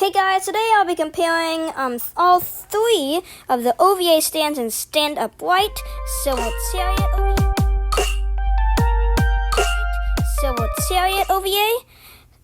Hey guys, today I'll be comparing all three of the OVA stands in Stand Upright, Silver Chariot OVA,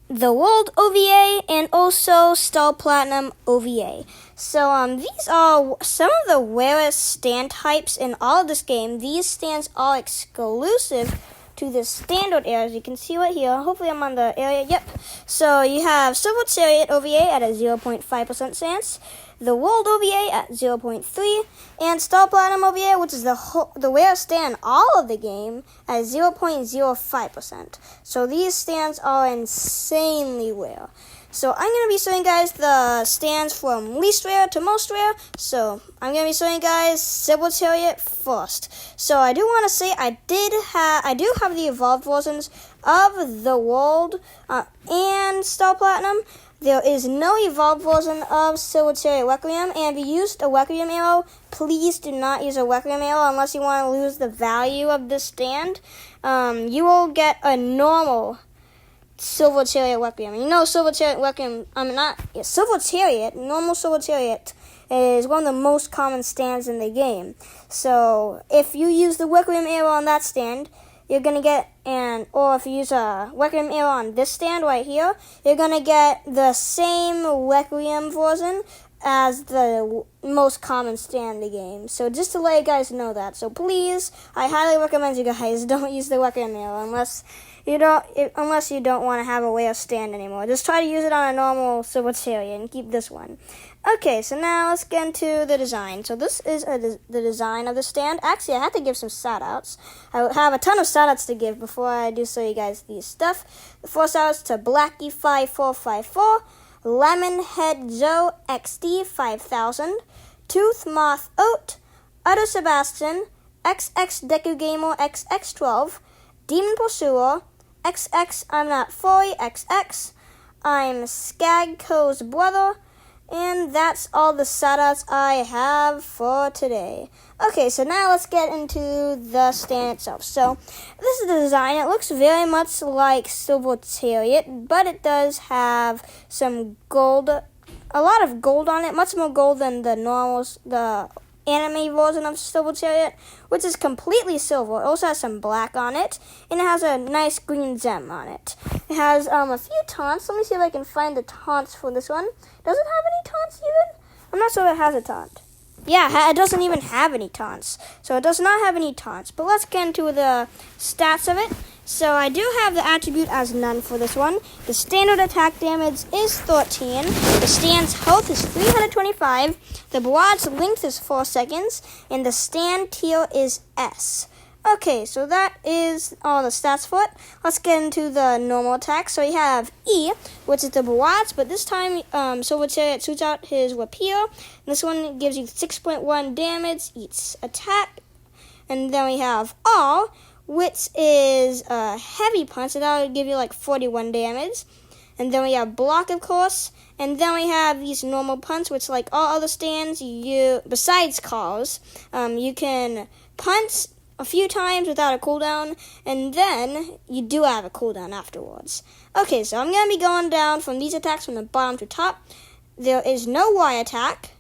the World OVA, and also Star Platinum OVA. So these are some of the rarest stand types in all of this game. These stands are exclusive to the standard area, as you can see right here. Hopefully I'm on the area. Yep. So you have Silver Chariot OVA at a 0.5% stance, the World OVA at 0.3, and Star Platinum OVA, which is the rarest stand in all of the game, at 0.05%. So these stands are insanely rare. So I'm going to be showing you guys the stands from least rare to most rare. So I'm going to be showing you guys Silver Chariot first. So I do want to say I do have the evolved versions of the World and Star Platinum. There is no evolved version of Silver Chariot Requiem, and if you used a Requiem arrow, please do not use a Requiem arrow unless you want to lose the value of this stand. You will get a normal Silver Chariot Requiem. You know Silver Chariot Requiem, Silver Chariot, normal Silver Chariot is one of the most common stands in the game. So if you use the Requiem arrow on that stand, you're going to get, or if you use a Requiem arrow on this stand right here, you're going to get the same Requiem version as the most common stand in the game. So just to let you guys know that. So please, I highly recommend you guys don't use the Requiem arrow unless you don't want to have a rare stand anymore. Just try to use it on a normal Silver Chariot and keep this one. Okay, so now let's get into the design. So this is the design of the stand. Actually, I have to give some shoutouts. I have a ton of shoutouts to give before I do show you guys these stuff. The first shoutouts to Blackie5454, Lemonhead Joe XD 5000, Tooth Moth Oat, Utter Sebastian, XX Deku Gamer XX12, Demon Pursuer, XX I'm Not Furry XX, I'm Skagco's brother, and that's all the shoutouts I have for today. Okay, so now let's get into the stand itself. So this is the design. It looks very much like Silver Chariot, but it does have some gold, a lot of gold on it, much more gold than the anime version of Silver Chariot, which is completely silver. It also has some black on it, and it has a nice green gem on it. It has a few taunts. Let me see if I can find the taunts for this one. Does it have any taunts even? I'm not sure if it has a taunt. Yeah, it doesn't even have any taunts. So it does not have any taunts. But let's get into the stats of it. So I do have the attribute as none for this one. The standard attack damage is 13. The stand's health is 325. The barrage length is 4 seconds. And the stand tier is S. Okay, so that is all the stats for it. Let's get into the normal attack. So you have E, which is the barrage, but this time Silver Chariot shoots out his rapier. This one gives you 6.1 damage each attack. And then we have R, which is a heavy punch, so that will give you like 41 damage. And then we have block, of course. And then we have these normal punch, which like all other stands, besides calls, you can punch a few times without a cooldown, and then you do have a cooldown afterwards. Okay, so I'm going to be going down from these attacks from the bottom to top. There is no Y attack,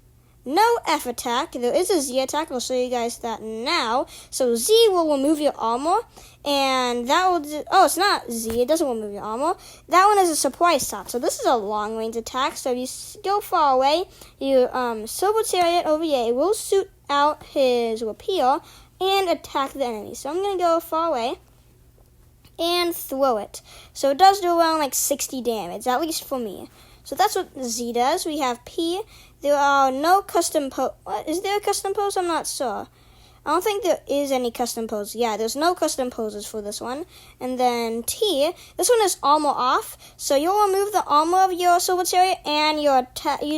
no F attack. There is a Z attack. I'll show you guys that now. So Z will remove your armor, and that will... Oh, it's not Z. It doesn't remove your armor. That one is a surprise shot. So this is a long-range attack. So if you go far away, Silver Chariot OVA will shoot out his rapier and attack the enemy. So I'm going to go far away and throw it. So it does do around like 60 damage, at least for me. So that's what Z does. We have P. There are no custom pose. Is there a custom pose? I'm not sure. I don't think there is any custom pose. Yeah, there's no custom poses for this one. And then T, this one is armor off. So you'll remove the armor of your Silver Chariot and you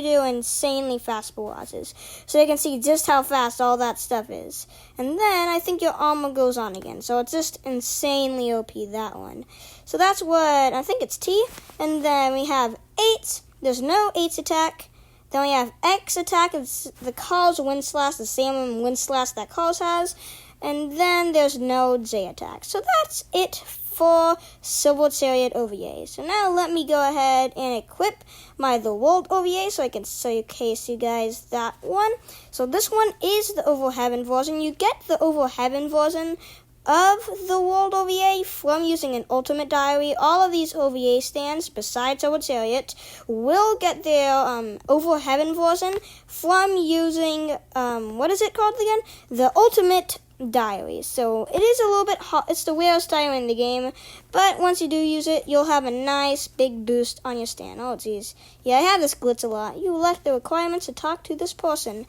do insanely fast barrages. So you can see just how fast all that stuff is. And then I think your armor goes on again. So it's just insanely OP, that one. So that's what, I think it's T. And then we have 8. There's no H attack. Then we have X attack, it's the Call's Wind Slash, the same Wind Slash that Call's has. And then there's no J attack. So that's it for Sword Chariot OVA. So now let me go ahead and equip the World OVA so I can showcase you guys that one. So this one is the Over Heaven version. You get the Over Heaven version of the World OVA from using an Ultimate Diary. All of these OVA stands, besides Sword Chariot, will get their Over Heaven version from using, what is it called again? The Ultimate Diary. So it is a little bit hot. It's the rarest diary in the game, but once you do use it, you'll have a nice big boost on your stand. Oh, geez. Yeah, I have this glitch a lot. You left the requirements to talk to this person.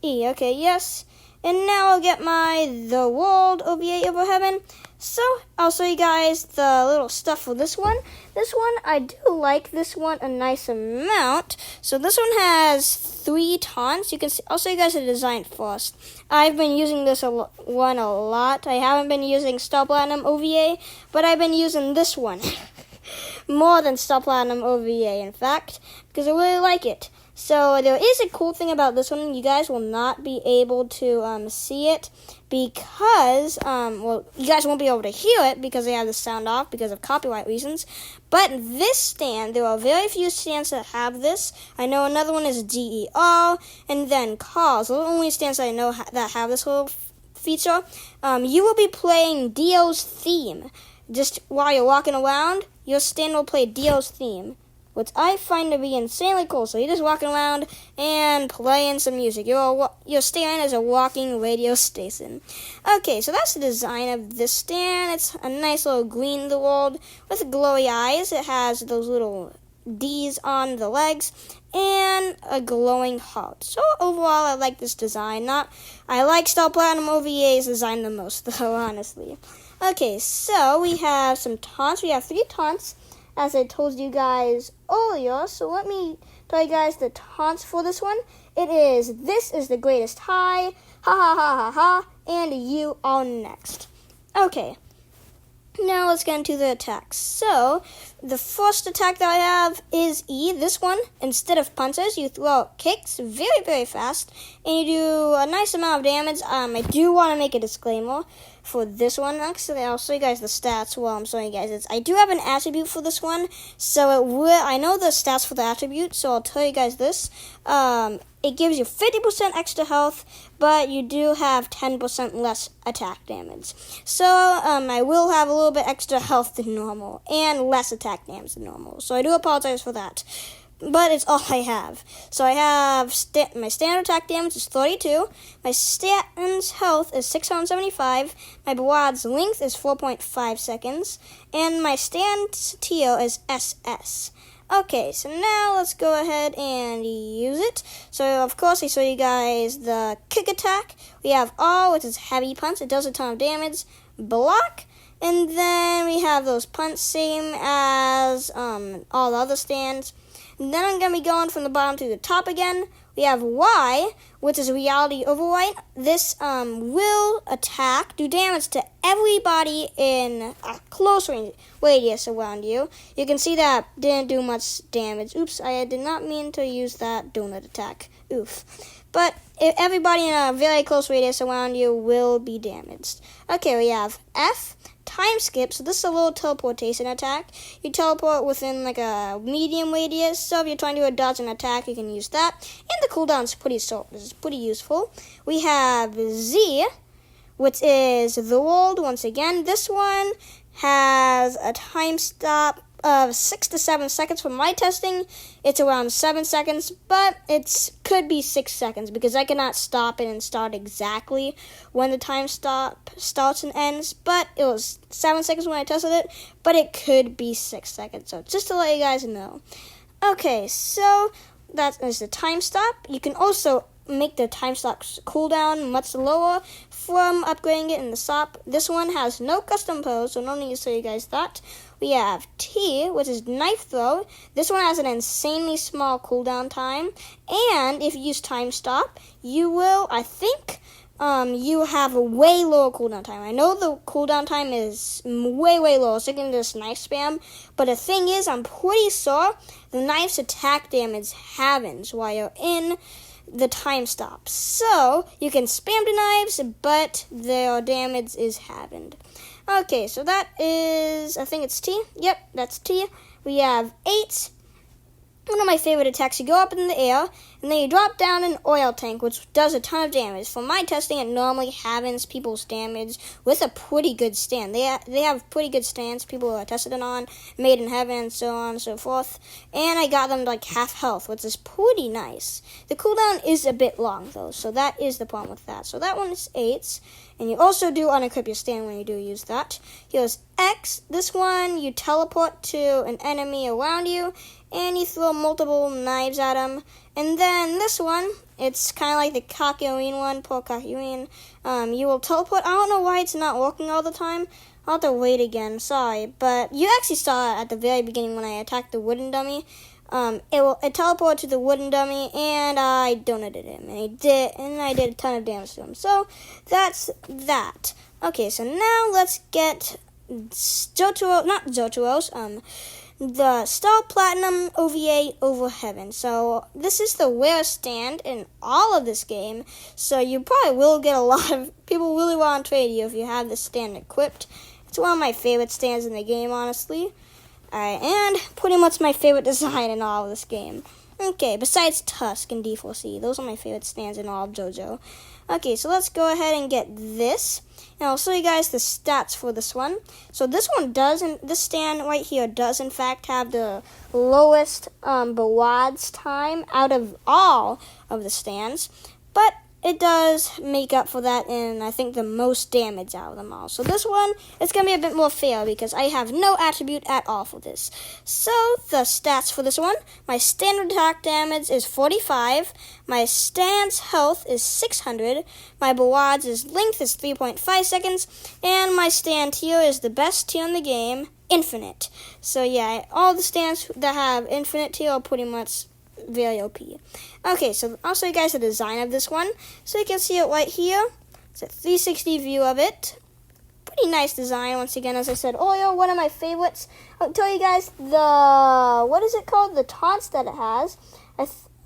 Okay, yes. And now I'll get the World OVA Over Heaven. So I'll show you guys the little stuff for this one. This one, I do like this one a nice amount. So this one has 3 taunts. You can see, I'll show you guys the design first. I've been using this one a lot. I haven't been using Star Platinum OVA, but I've been using this one more than Star Platinum OVA, in fact, because I really like it. So there is a cool thing about this one. You guys will not be able to see it because, you guys won't be able to hear it because they have the sound off because of copyright reasons. But this stand, there are very few stands that have this. I know another one is DER, and then Cars. Those are the only stands that I know that have this little feature. You will be playing Dio's theme. Just while you're walking around, your stand will play Dio's theme, which I find to be insanely cool. So you're just walking around and playing some music. Your stand is a walking radio station. Okay, so that's the design of this stand. It's a nice little green world with glowy eyes. It has those little D's on the legs and a glowing heart. So overall, I like this design. I like Star Platinum OVA's design the most, though, honestly. Okay, so we have some taunts. We have 3 taunts, as I told you guys earlier. So let me tell you guys the taunts for this one. It is, this is the greatest high, ha ha ha ha ha, and you are next. Okay, now let's get into the attacks. So the first attack that I have is E. This one, instead of punches, you throw out kicks very, very fast, and you do a nice amount of damage. I do want to make a disclaimer for this one. Actually, I'll show you guys the stats while I'm showing you guys this. I do have an attribute for this one, so I know the stats for the attribute, so I'll tell you guys this. It gives you 50% extra health, but you do have 10% less attack damage. So I will have a little bit extra health than normal and less attack damage than normal. So I do apologize for that. But it's all I have. So I have my standard attack damage is 32. My stand's health is 675. My Bawad's length is 4.5 seconds. And my stand's tier is SS. Okay, so now let's go ahead and use it. So, of course, I show you guys the kick attack. We have R, which is heavy punch. It does a ton of damage. Block. And then we have those punch, same as all the other stands. And then I'm going to be going from the bottom to the top again. We have Y, which is Reality Override. This will do damage to everybody in a close radius around you. You can see that didn't do much damage. Oops, I did not mean to use that donut attack. Oof. But everybody in a very close radius around you will be damaged. Okay, we have F. Time skip, so this is a little teleportation attack. You teleport within like a medium radius, so if you're trying to dodge an attack, you can use that. And the cooldown is pretty useful. We have Z, which is the world once again. This one has a time stop of 6 to 7 seconds. From my testing, it's around 7 seconds, but it could be 6 seconds because I cannot stop it and start exactly when the time starts and ends. But it was 7 seconds when I tested it, but it could be 6 seconds. So just to let you guys know. Okay, so that is the time stop. You can also make the time stop cooldown much lower from upgrading it in the shop. This one has no custom pose, so no need to show you guys that. We have T, which is knife throw. This one has an insanely small cooldown time, and if you use time stop, you will, I think, you have a way lower cooldown time. I know the cooldown time is way lower, so you can just knife spam, but the thing is, I'm pretty sure the knife's attack damage happens while you're in the time stop. So you can spam the knives, but their damage is halved. Okay, so that is, I think it's T. Yep, that's T. We have 8. One of my favorite attacks, you go up in the air, and then you drop down an oil tank, which does a ton of damage. For my testing, it normally halves people's damage with a pretty good stand. They have pretty good stands, people are tested it on, made in heaven, so on and so forth. And I got them like half health, which is pretty nice. The cooldown is a bit long, though, so that is the problem with that. So that one is 8. And you also do unequip your stand when you do use that. Here's X. This one, you teleport to an enemy around you, and you throw multiple knives at them. And then this one, it's kind of like the Kakyoin one, poor Kakyoin. You will teleport. I don't know why it's not working all the time. I'll have to wait again, sorry. But you actually saw it at the very beginning when I attacked the wooden dummy. It teleported to the wooden dummy, and I donated him, and I did a ton of damage to him. So that's that. Okay, so now let's get the Star Platinum OVA over Heaven. So this is the rarest stand in all of this game. So you probably will get a lot of people really want to trade you if you have this stand equipped. It's one of my favorite stands in the game, honestly. And pretty much my favorite design in all of this game. Okay, besides Tusk and D4C, those are my favorite stands in all of JoJo. Okay, so let's go ahead and get this. And I'll show you guys the stats for this one. So this stand right here does in fact have the lowest barrage time out of all of the stands. But it does make up for that in, I think, the most damage out of them all. So this one, it's going to be a bit more fair because I have no attribute at all for this. So the stats for this one, my standard attack damage is 45, my stand's health is 600, my barrage's length is 3.5 seconds, and my stand tier is the best tier in the game, infinite. So yeah, all the stands that have infinite tier are pretty much very OP. Okay, so I'll show you guys the design of this one. So you can see it right here. It's a 360 view of it. Pretty nice design, once again, as I said earlier, one of my favorites. I'll tell you guys what is it called? The taunts that it has.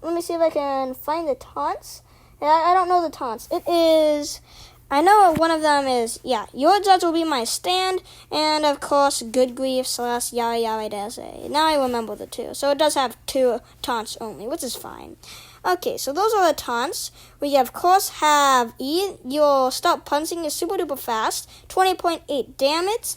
Let me see if I can find the taunts. I don't know the taunts. It is, I know one of them is, your judge will be my stand, and of course, good grief / yara yara dese. Now I remember the two. So it does have 2 taunts only, which is fine. Okay, so those are the taunts. We of course have E. You'll stop punching is super duper fast, 20.8 damage,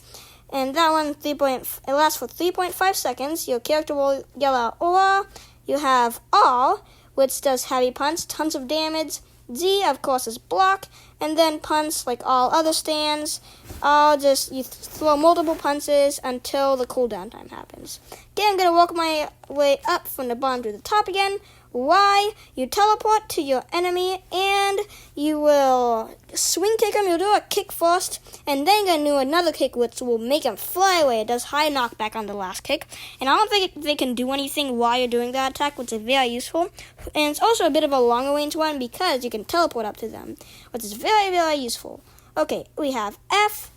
and that one it lasts for 3.5 seconds. Your character will yell out aura. You have R, which does heavy punch, tons of damage. Z, of course, is block, and then punch like all other stands. You throw multiple punches until the cooldown time happens. Okay, I'm going to work my way up from the bottom to the top again. Y, you teleport to your enemy, and you will swing kick him. You'll do a kick first, and then you're going to do another kick, which will make him fly away. It does high knockback on the last kick, and I don't think they can do anything while you're doing that attack, which is very useful. And it's also a bit of a longer range one because you can teleport up to them, which is very, very useful. Okay, we have F,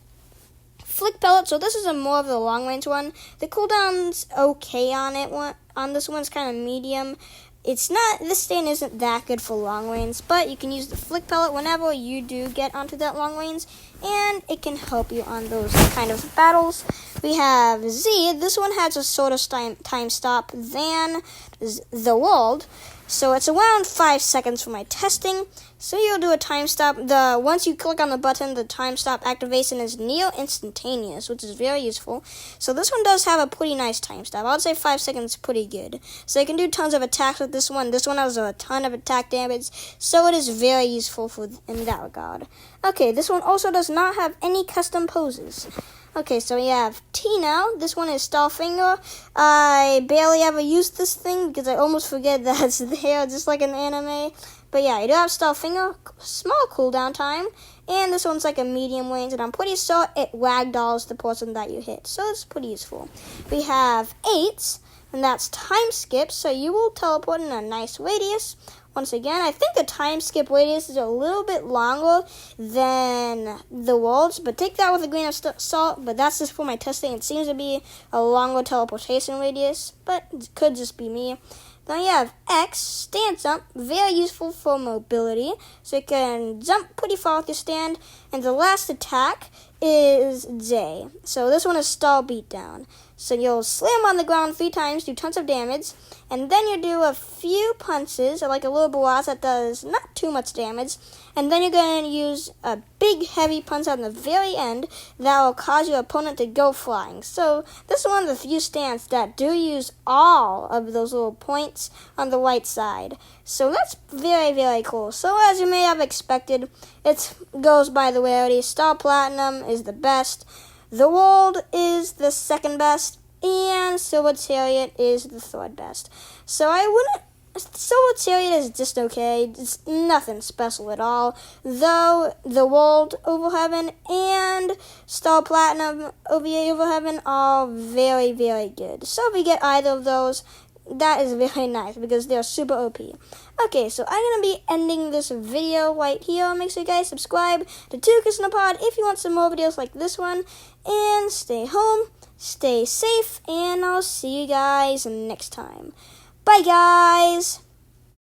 Flick Pellet. So this is a more of the long range one. The cooldown's okay on it. On this one's kind of medium. This stand isn't that good for long range, but you can use the Flick Pellet whenever you do get onto that long range, and it can help you on those kind of battles. We have Z. This one has a sort of time stop than the World, so it's around 5 seconds for my testing. So you'll do a time stop. Once you click on the button, the time stop activation is near instantaneous, which is very useful. So this one does have a pretty nice time stop. I would say 5 seconds is pretty good. So you can do tons of attacks with this one. This one has a ton of attack damage, so it is very useful in that regard. Okay, this one also does not have any custom poses. Okay, so we have T now. This one is Starfinger. I barely ever use this thing because I almost forget that it's there, just like an anime. But yeah, you do have Starfinger, small cooldown time, and this one's like a medium range, and I'm pretty sure it ragdolls the person that you hit, so it's pretty useful. We have 8, and that's time skip, so you will teleport in a nice radius. Once again, I think the time skip radius is a little bit longer than the world's, but take that with a grain of salt. But that's just for my testing. It seems to be a longer teleportation radius, but it could just be me. Then you have X, stance jump, very useful for mobility, so you can jump pretty far with your stand. And the last attack is J. So this one is stall beatdown. So you'll slam on the ground 3 times, do tons of damage, and then you do a few punches, like a little barrage that does not too much damage, and then you're going to use a big heavy punch on the very end that will cause your opponent to go flying. So this is one of the few stands that do use all of those little points on the right side. So that's very, very cool. So as you may have expected, it goes by the rarity. Star Platinum is the best. The World is the second best, and Silver Chariot is the third best. So Silver Chariot is just okay. It's nothing special at all. Though the World Over Heaven and Star Platinum OVA Over Heaven are very, very good. So if you get either of those, that is very nice because they're super OP. Okay, so I'm going to be ending this video right here. Make sure you guys subscribe to 2Kids in a Pod if you want some more videos like this one. And stay home, stay safe, and I'll see you guys next time. Bye, guys!